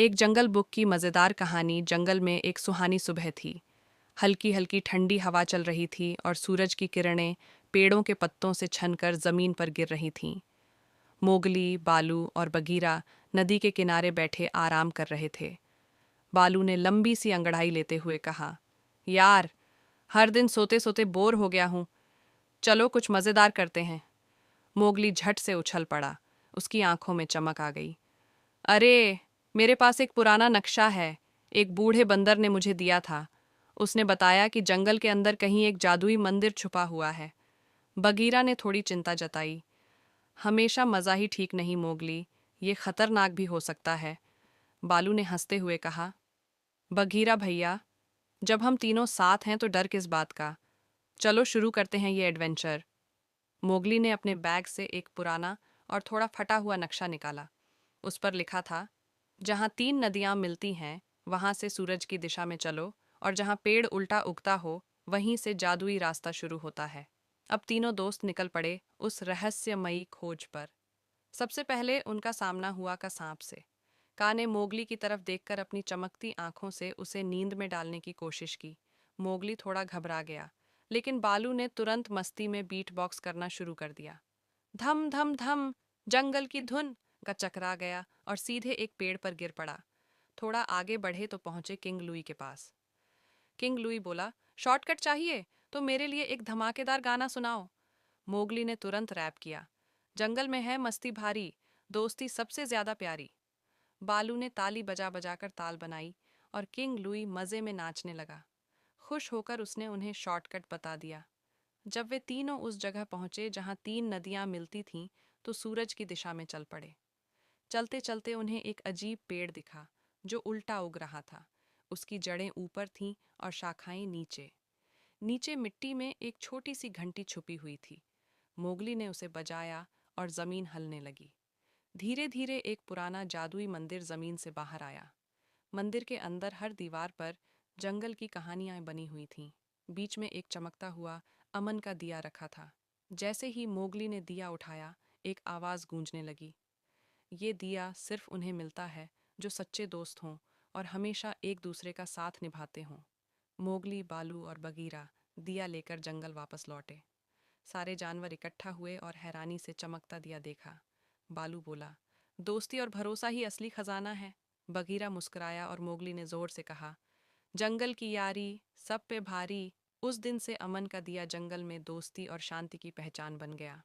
एक जंगल बुक की मज़ेदार कहानी। जंगल में एक सुहानी सुबह थी। हल्की हल्की ठंडी हवा चल रही थी और सूरज की किरणें पेड़ों के पत्तों से छनकर ज़मीन पर गिर रही थीं। मोगली, बालू और बगीरा नदी के किनारे बैठे आराम कर रहे थे। बालू ने लंबी सी अंगड़ाई लेते हुए कहा, यार, हर दिन सोते सोते बोर हो गया हूँ। चलो कुछ मज़ेदार करते हैं। मोगली झट से उछल पड़ा। उसकी आंखों में चमक आ गई। अरे, मेरे पास एक पुराना नक्शा है। एक बूढ़े बंदर ने मुझे दिया था। उसने बताया कि जंगल के अंदर कहीं एक जादुई मंदिर छुपा हुआ है। बगीरा ने थोड़ी चिंता जताई। हमेशा मज़ा ही ठीक नहीं मोगली, ये खतरनाक भी हो सकता है। बालू ने हंसते हुए कहा, बगीरा भैया, जब हम तीनों साथ हैं तो डर किस बात का। चलो शुरू करते हैं ये एडवेंचर। मोगली ने अपने बैग से एक पुराना और थोड़ा फटा हुआ नक्शा निकाला। उस पर लिखा था, जहाँ 3 नदियाँ मिलती हैं वहाँ से सूरज की दिशा में चलो, और जहाँ पेड़ उल्टा उगता हो वहीं से जादुई रास्ता शुरू होता है। अब तीनों दोस्त निकल पड़े उस रहस्यमयी खोज पर। सबसे पहले उनका सामना हुआ का सांप से। का ने मोगली की तरफ देखकर अपनी चमकती आंखों से उसे नींद में डालने की कोशिश की। मोगली थोड़ा घबरा गया, लेकिन बालू ने तुरंत मस्ती में बीट बॉक्स करना शुरू कर दिया। धम धम धम, जंगल की धुन का चकरा गया और सीधे एक पेड़ पर गिर पड़ा। थोड़ा आगे बढ़े तो पहुंचे किंग लुई के पास। किंग लुई बोला, शॉर्टकट चाहिए तो मेरे लिए एक धमाकेदार गाना सुनाओ। मोगली ने तुरंत रैप किया, जंगल में है मस्ती भारी, दोस्ती सबसे ज्यादा प्यारी। बालू ने ताली बजा बजा कर ताल बनाई और किंग लुई मजे में नाचने लगा। खुश होकर उसने उन्हें शॉर्टकट बता दिया। जब वे तीनों उस जगह पहुंचे जहां 3 नदियां मिलती थीं, तो सूरज की दिशा में चल पड़े। चलते चलते उन्हें एक अजीब पेड़ दिखा जो उल्टा उग रहा था। उसकी जड़ें ऊपर थीं और शाखाएं नीचे। नीचे मिट्टी में एक छोटी सी घंटी छुपी हुई थी। मोगली ने उसे बजाया और जमीन हिलने लगी। धीरे धीरे एक पुराना जादुई मंदिर जमीन से बाहर आया। मंदिर के अंदर हर दीवार पर जंगल की कहानियां बनी हुई थीं। बीच में एक चमकता हुआ अमन का दिया रखा था। जैसे ही मोगली ने दिया उठाया, एक आवाज गूंजने लगी, ये दिया सिर्फ उन्हें मिलता है जो सच्चे दोस्त हों और हमेशा एक दूसरे का साथ निभाते हों। मोगली, बालू और बगीरा दिया लेकर जंगल वापस लौटे। सारे जानवर इकट्ठा हुए और हैरानी से चमकता दिया देखा। बालू बोला, दोस्ती और भरोसा ही असली खजाना है। बगीरा मुस्कुराया और मोगली ने जोर से कहा, जंगल की यारी सब पे भारी। उस दिन से अमन का दिया जंगल में दोस्ती और शांति की पहचान बन गया।